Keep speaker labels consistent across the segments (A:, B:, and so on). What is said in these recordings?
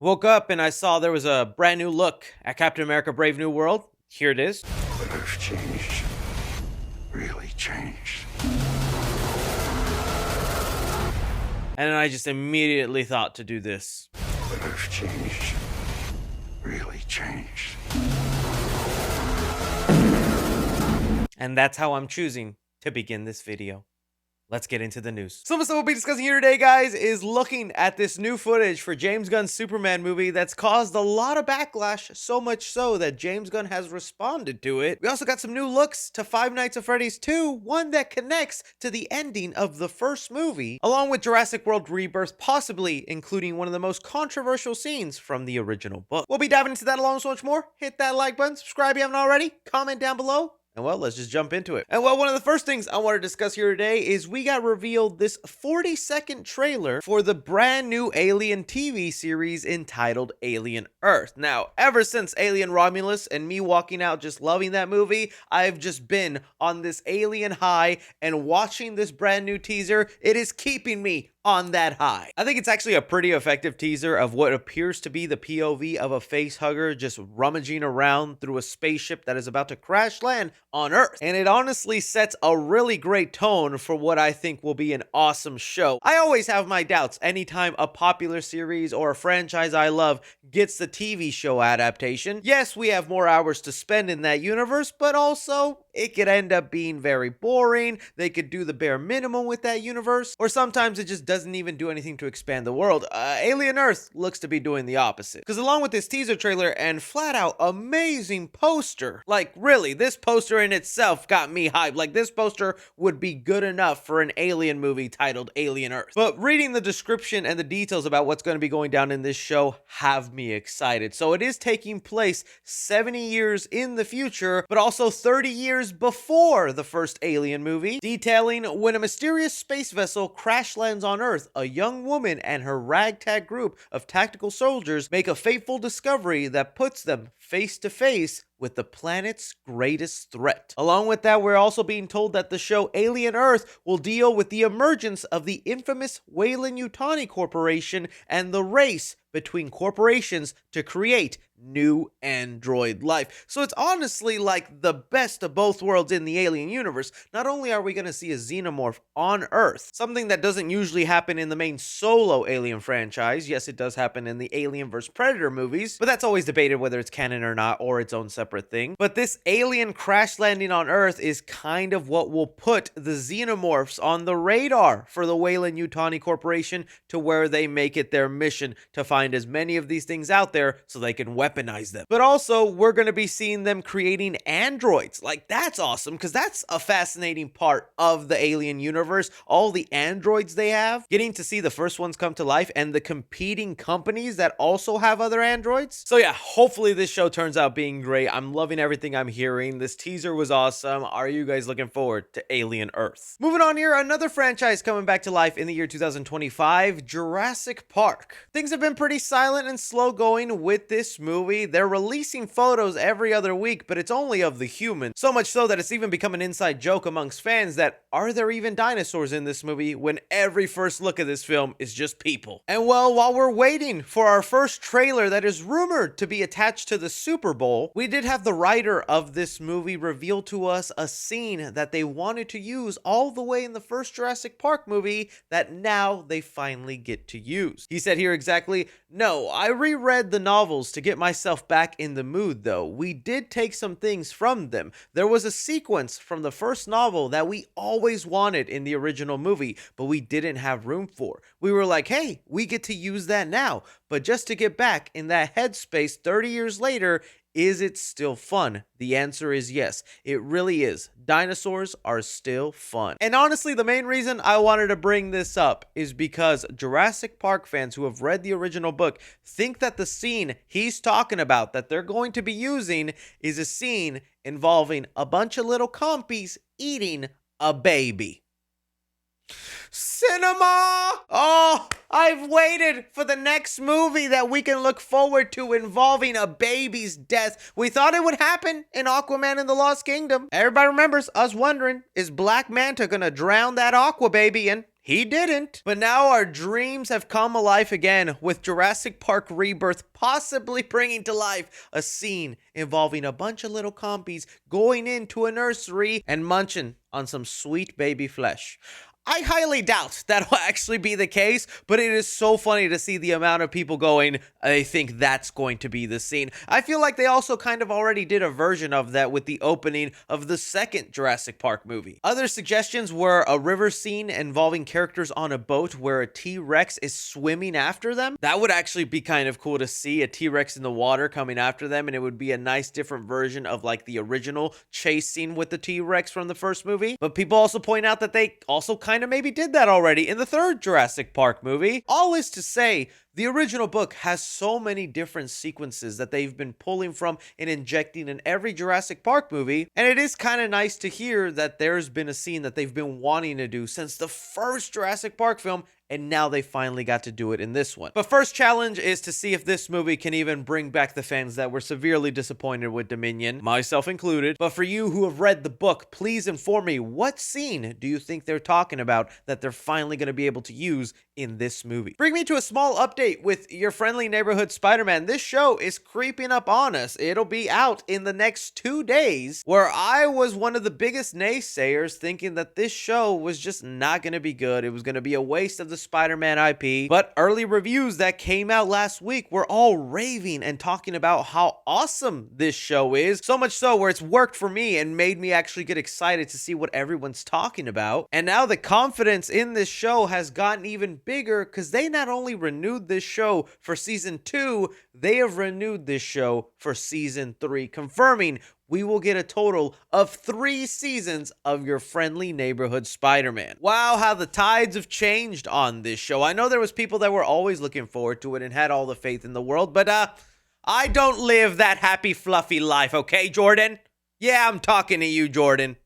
A: Woke up and I saw there was a brand new look at Captain America Brave New World. Here it is.
B: But I've changed. Really changed.
A: And then I just immediately thought to do this.
B: But I've changed. Really changed.
A: And that's how I'm choosing to begin this video. Let's get into the news. So what we'll be discussing here today, guys, is looking at this new footage for James Gunn's Superman movie that's caused a lot of backlash, so much so that James Gunn has responded to it. We also got some new looks to Five Nights at Freddy's 2, one that connects to the ending of the first movie, along with Jurassic World Rebirth, possibly including one of the most controversial scenes from the original book. We'll be diving into that along with so much more. Hit that like button, subscribe if you haven't already, comment down below. And well, let's just jump into it. And well, one of the first things I want to discuss here today is we got revealed this 40-second trailer for the brand new Alien TV series entitled Alien Earth. Now, ever since Alien Romulus and me walking out just loving that movie, I've just been on this Alien high, and watching this brand new teaser, it is keeping me on that high. I think it's actually a pretty effective teaser of what appears to be the POV of a facehugger just rummaging around through a spaceship that is about to crash land on Earth. And it honestly sets a really great tone for what I think will be an awesome show. I always have my doubts anytime a popular series or a franchise I love gets the TV show adaptation. Yes, we have more hours to spend in that universe, but also it could end up being very boring. They could do the bare minimum with that universe, or sometimes it just doesn't even do anything to expand the world. Alien Earth looks to be doing the opposite. Because along with this teaser trailer and flat out amazing poster, like really, this poster in itself got me hyped. Like this poster would be good enough for an Alien movie titled Alien Earth. But reading the description and the details about what's going to be going down in this show have me excited. So it is taking place 70 years in the future, but also 30 years before the first Alien movie, detailing when a mysterious space vessel crash lands on Earth, a young woman and her ragtag group of tactical soldiers make a fateful discovery that puts them face to face with the planet's greatest threat. Along with that, we're also being told that the show Alien Earth will deal with the emergence of the infamous Weyland-Yutani Corporation and the race between corporations to create new android life. So it's honestly like the best of both worlds in the Alien universe. Not only are we going to see a xenomorph on Earth, something that doesn't usually happen in the main solo Alien franchise. Yes, it does happen in the Alien vs. Predator movies, but that's always debated whether it's canon or not, or its own separate thing. But this alien crash landing on Earth is kind of what will put the xenomorphs on the radar for the Weyland-Yutani Corporation, to where they make it their mission to find as many of these things out there so they can weaponize them. But also, we're going to be seeing them creating androids. Like, that's awesome, because that's a fascinating part of the Alien universe. All the androids they have, getting to see the first ones come to life, and the competing companies that also have other androids. So yeah, hopefully this show turns out being great. I'm loving everything I'm hearing. This teaser was awesome. Are you guys looking forward to Alien Earth? Moving on here, another franchise coming back to life in the year 2025, Jurassic Park. Things have been pretty silent and slow going with this movie. They're releasing photos every other week, but it's only of the human. So much so that it's even become an inside joke amongst fans that, are there even dinosaurs in this movie, when every first look of this film is just people? And well, while we're waiting for our first trailer that is rumored to be attached to the Super Bowl, we did have the writer of this movie reveal to us a scene that they wanted to use all the way in the first Jurassic Park movie that now they finally get to use. He said here exactly, "No, I reread the novels to get myself back in the mood though. We did take some things from them. There was a sequence from the first novel that we always wanted in the original movie, but we didn't have room for. We were like, hey, we get to use that now. But just to get back in that headspace 30 years later, is it still fun? The answer is yes. It really is. Dinosaurs are still fun." And honestly, the main reason I wanted to bring this up is because Jurassic Park fans who have read the original book think that the scene he's talking about that they're going to be using is a scene involving a bunch of little compies eating a baby. Cinema! Oh, I've waited for the next movie that we can look forward to involving a baby's death. We thought it would happen in Aquaman and the Lost Kingdom. Everybody remembers us wondering, is Black Manta gonna drown that Aqua baby? And He didn't. But now our dreams have come alive again with Jurassic Park Rebirth possibly bringing to life a scene involving a bunch of little compies going into a nursery and munching on some sweet baby flesh. I highly doubt that'll actually be the case, but it is so funny to see the amount of people going, I think that's going to be the scene. I feel like they also kind of already did a version of that with the opening of the second Jurassic Park movie. Other suggestions were a river scene involving characters on a boat where a T-Rex is swimming after them. That would actually be kind of cool to see, a T-Rex in the water coming after them, and it would be a nice different version of like the original chase scene with the T-Rex from the first movie. But people also point out that they also kind of maybe did that already in the third Jurassic Park movie. All is to say, the original book has so many different sequences that they've been pulling from and injecting in every Jurassic Park movie, and it is kind of nice to hear that there's been a scene that they've been wanting to do since the first Jurassic Park film, and now they finally got to do it in this one. But first challenge is to see if this movie can even bring back the fans that were severely disappointed with Dominion, myself included. But for you who have read the book, please inform me, what scene do you think they're talking about that they're finally going to be able to use in this movie? Bring me to a small update with your friendly neighborhood Spider-Man. This show is creeping up on us. It'll be out in the next 2 days, where I was one of the biggest naysayers thinking that this show was just not going to be good. It was going to be a waste of the Spider-Man IP, but early reviews that came out last week were all raving and talking about how awesome this show is, so much so where it's worked for me and made me actually get excited to see what everyone's talking about. And now the confidence in this show has gotten even bigger because they not only renewed this show for season 2, they have renewed this show for season 3, confirming we will get a total of 3 seasons of your friendly neighborhood Spider-Man. Wow, how the tides have changed on this show. I know there was people that were always looking forward to it and had all the faith in the world, but I don't live that happy, fluffy life, okay, Jordan? Yeah, I'm talking to you, Jordan.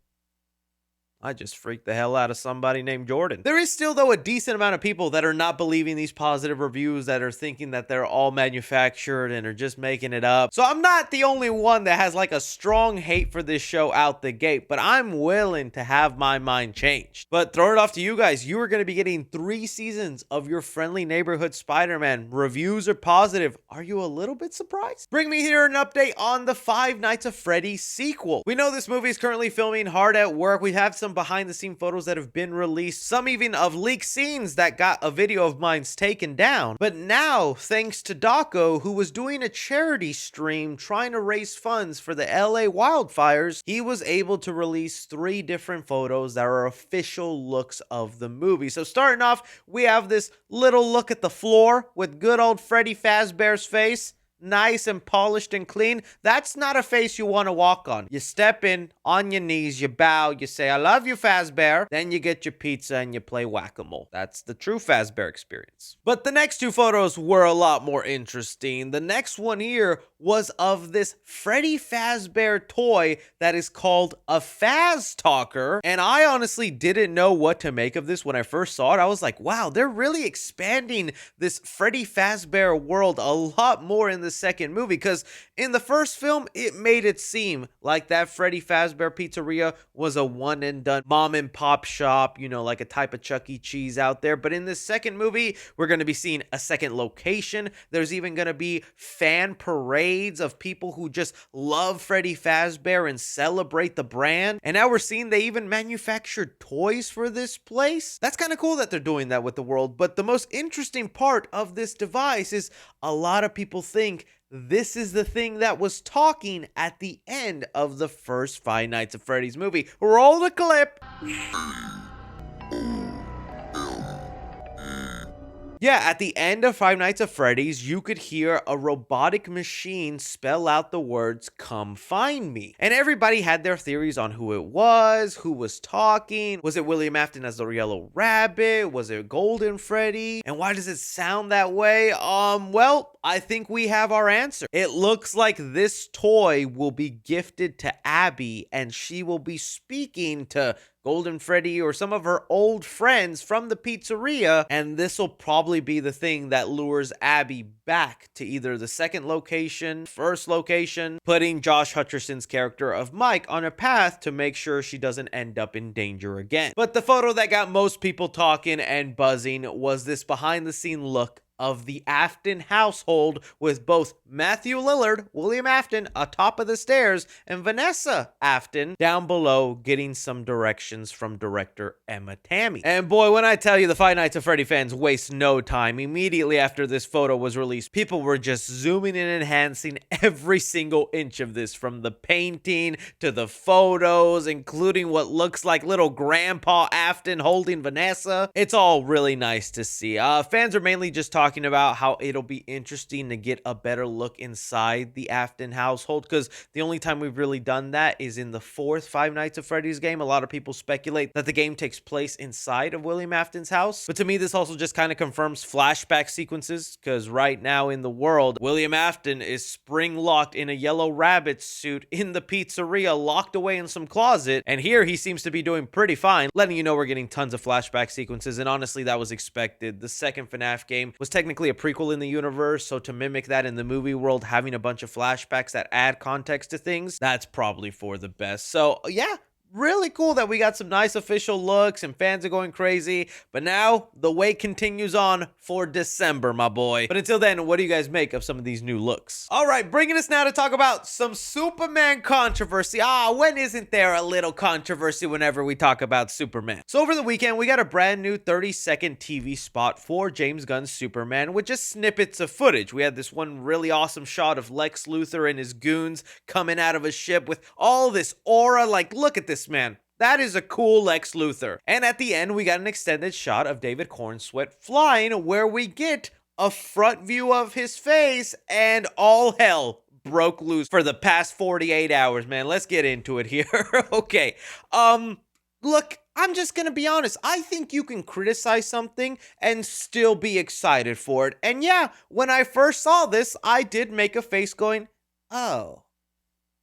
A: I just freaked the hell out of somebody named Jordan. There is still, though, a decent amount of people that are not believing these positive reviews, that are thinking that they're all manufactured and are just making it up. So I'm not the only one that has like a strong hate for this show out the gate, but I'm willing to have my mind changed. But throw it off to you guys. You are going to be getting 3 seasons of your friendly neighborhood Spider-Man. Reviews are positive. Are you a little bit surprised? Bring me here an update on the Five Nights at Freddy's sequel. We know this movie is currently filming hard at work. We have some behind the scene photos that have been released, some even of leaked scenes that got a video of mine taken down. But now, thanks to Daco, who was doing a charity stream trying to raise funds for the LA wildfires, he was able to release 3 different photos that are official looks of the movie. So starting off, we have this little look at the floor with good old Freddy Fazbear's face. Nice and polished and clean. That's not a face you want to walk on. You step in on your knees, you bow, you say, I love you, Fazbear. Then you get your pizza and you play whack-a-mole. That's the true Fazbear experience. But the next 2 photos were a lot more interesting. The next one here was of this Freddy Fazbear toy that is called a Faz Talker. And I honestly didn't know what to make of this when I first saw it. I was like, wow, they're really expanding this Freddy Fazbear world a lot more in the second movie, because in the first film it made it seem like that Freddy Fazbear Pizzeria was a one and done mom and pop shop, you know, like a type of Chuck E. Cheese out there. But in this second movie, we're going to be seeing a second location. There's even going to be fan parades of people who just love Freddy Fazbear and celebrate the brand. And now we're seeing they even manufactured toys for this place. That's kind of cool that they're doing that with the world. But the most interesting part of this device is a lot of people think this is the thing that was talking at the end of the first Five Nights at Freddy's movie. Roll the clip. Yeah, at the end of Five Nights at Freddy's, you could hear a robotic machine spell out the words, "Come find me." And everybody had their theories on who it was, who was talking. Was it William Afton as the Yellow Rabbit? Was it Golden Freddy? And why does it sound that way? Well, I think we have our answer. It looks like this toy will be gifted to Abby, and she will be speaking to Golden Freddy or some of her old friends from the pizzeria, and this will probably be the thing that lures Abby back to either the second location, first location, putting Josh Hutcherson's character of Mike on a path to make sure she doesn't end up in danger again. But the photo that got most people talking and buzzing was this behind the scene look of the Afton household with both Matthew Lillard, William Afton, atop of the stairs, and Vanessa Afton down below getting some directions from director Emma Tammy. And boy, when I tell you the Five Nights at Freddy fans waste no time, immediately after this photo was released, people were just zooming and enhancing every single inch of this, from the painting to the photos, including what looks like little Grandpa Afton holding Vanessa. It's all really nice to see. Fans are mainly just talking about how it'll be interesting to get a better look inside the Afton household, because the only time we've really done that is in the fourth Five Nights at Freddy's game. A lot of people speculate that the game takes place inside of William Afton's house, but to me this also just kind of confirms flashback sequences, because right now in the world, William Afton is spring locked in a yellow rabbit suit in the pizzeria, locked away in some closet, and here he seems to be doing pretty fine, letting you know we're getting tons of flashback sequences. And honestly, that was expected. The second FNAF game was technically a prequel in the universe, so to mimic that in the movie world, having a bunch of flashbacks that add context to things, that's probably for the best. So yeah, really cool that we got some nice official looks and fans are going crazy. But now the wait continues on for December, my boy. But until then, what do you guys make of some of these new looks? All right, bringing us now to talk about some Superman controversy. When isn't there a little controversy whenever we talk about Superman? So over the weekend, we got a brand new 30-second TV spot for James Gunn's Superman with just snippets of footage. We had this one really awesome shot of Lex Luthor and his goons coming out of a ship with all this aura. Like, look at this, man. That is a cool Lex Luthor. And at the end, we got an extended shot of David Cornsweet flying, where we get a front view of his face, and all hell broke loose for the past 48 hours, man. Let's get into it here. Okay. Look, I'm just gonna be honest. I think you can criticize something and still be excited for it. And yeah, when I first saw this, I did make a face going, oh.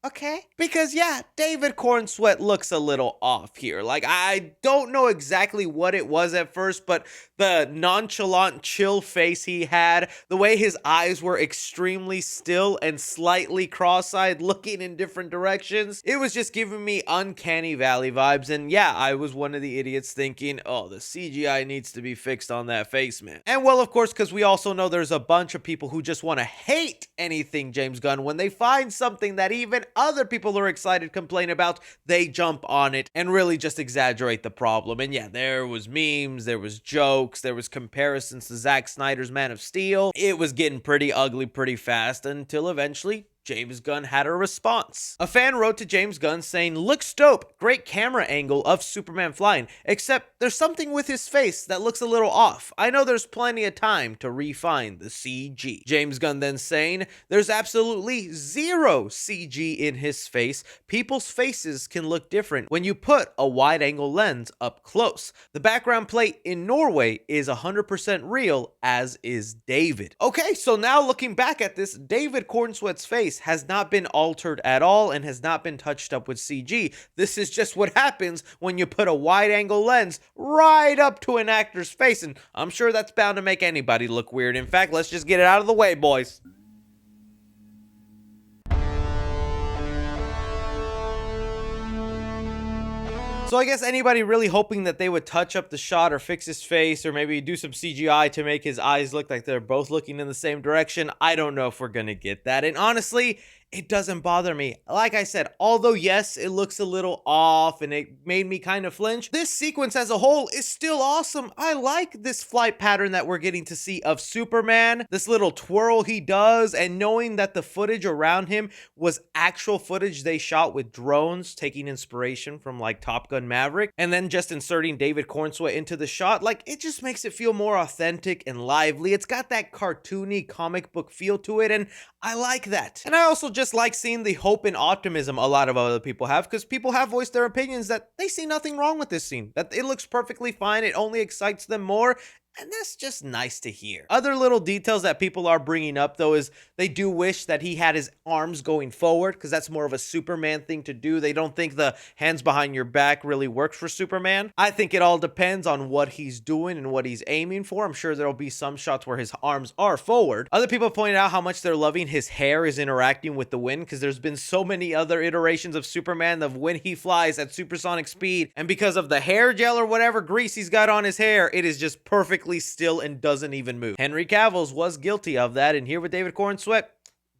A: Okay. Because yeah, David Cornsweet looks a little off here. Like, I don't know exactly what it was at first, but the nonchalant, chill face he had, the way his eyes were extremely still and slightly cross-eyed, looking in different directions, it was just giving me Uncanny Valley vibes. And yeah, I was one of the idiots thinking, oh, the CGI needs to be fixed on that face, man. And well, of course, because we also know there's a bunch of people who just want to hate anything James Gunn. When they find something that even other people are excited complain about, they jump on it and really just exaggerate the problem. And yeah, there was memes, there was jokes, there was comparisons to Zack Snyder's Man of Steel. It was getting pretty ugly pretty fast until eventually James Gunn had a response. A fan wrote to James Gunn saying, "Looks dope, great camera angle of Superman flying, except there's something with his face that looks a little off. I know there's plenty of time to refine the CG." James Gunn then saying, "There's absolutely zero CG in his face. People's faces can look different when you put a wide angle lens up close. The background plate in Norway is 100% real, as is David." Okay, so now looking back at this, David Cornsweet's face has not been altered at all and has not been touched up with CG. This is just what happens when you put a wide angle lens right up to an actor's face, and I'm sure that's bound to make anybody look weird. In fact, let's just get it out of the way, boys. So I guess anybody really hoping that they would touch up the shot or fix his face or maybe do some CGI to make his eyes look like they're both looking in the same direction, I don't know if we're gonna get that. And honestly, it doesn't bother me. Like I said, although yes, it looks a little off and it made me kind of flinch, this sequence as a whole is still awesome. I like this flight pattern that we're getting to see of Superman, this little twirl he does, and knowing that the footage around him was actual footage they shot with drones, taking inspiration from like Top Gun Maverick, and then just inserting David Cornsweet into the shot. Like, it just makes it feel more authentic and lively. It's got that cartoony comic book feel to it, and I like that. And I also just like seeing the hope and optimism a lot of other people have, because people have voiced their opinions that they see nothing wrong with this scene, that it looks perfectly fine, it only excites them more. And that's just nice to hear. Other little details that people are bringing up, though, is they do wish that he had his arms going forward, because that's more of a Superman thing to do. They don't think the hands behind your back really works for Superman. I think it all depends on what he's doing and what he's aiming for. I'm sure there'll be some shots where his arms are forward. Other people pointed out how much they're loving his hair is interacting with the wind, because there's been so many other iterations of Superman of when he flies at supersonic speed, and because of the hair gel or whatever grease he's got on his hair, it is just perfectly still and doesn't even move. Henry Cavill's was guilty of that, and here with David Corn Sweat,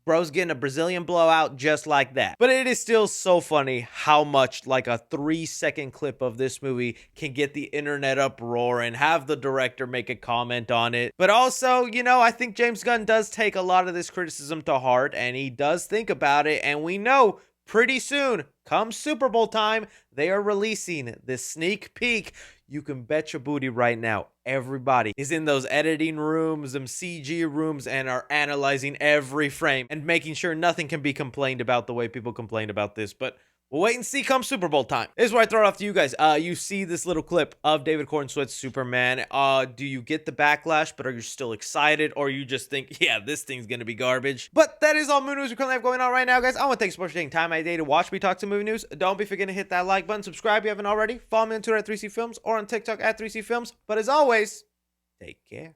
A: bro's getting a Brazilian blowout just like that. But it is still so funny how much like a 3-second clip of this movie can get the internet uproar and have the director make a comment on it. But also, you know, I think James Gunn does take a lot of this criticism to heart, and he does think about it, and we know pretty soon, come Super Bowl time, they are releasing this sneak peek. You can bet your booty right now, everybody is in those editing rooms, them CG rooms, and are analyzing every frame and making sure nothing can be complained about the way people complained about this. But we'll wait and see come Super Bowl time. This is where I throw it off to you guys. You see this little clip of David Corn Sweat's Superman. Do you get the backlash, but are you still excited? Or you just think, yeah, this thing's going to be garbage? But that is all movie news we currently have going on right now, guys. I want to thank you so much for taking time out of your day to watch me talk to movie news. Don't be forgetting to hit that like button. Subscribe if you haven't already. Follow me on Twitter at 3C Films or on TikTok at 3C Films. But as always, take care.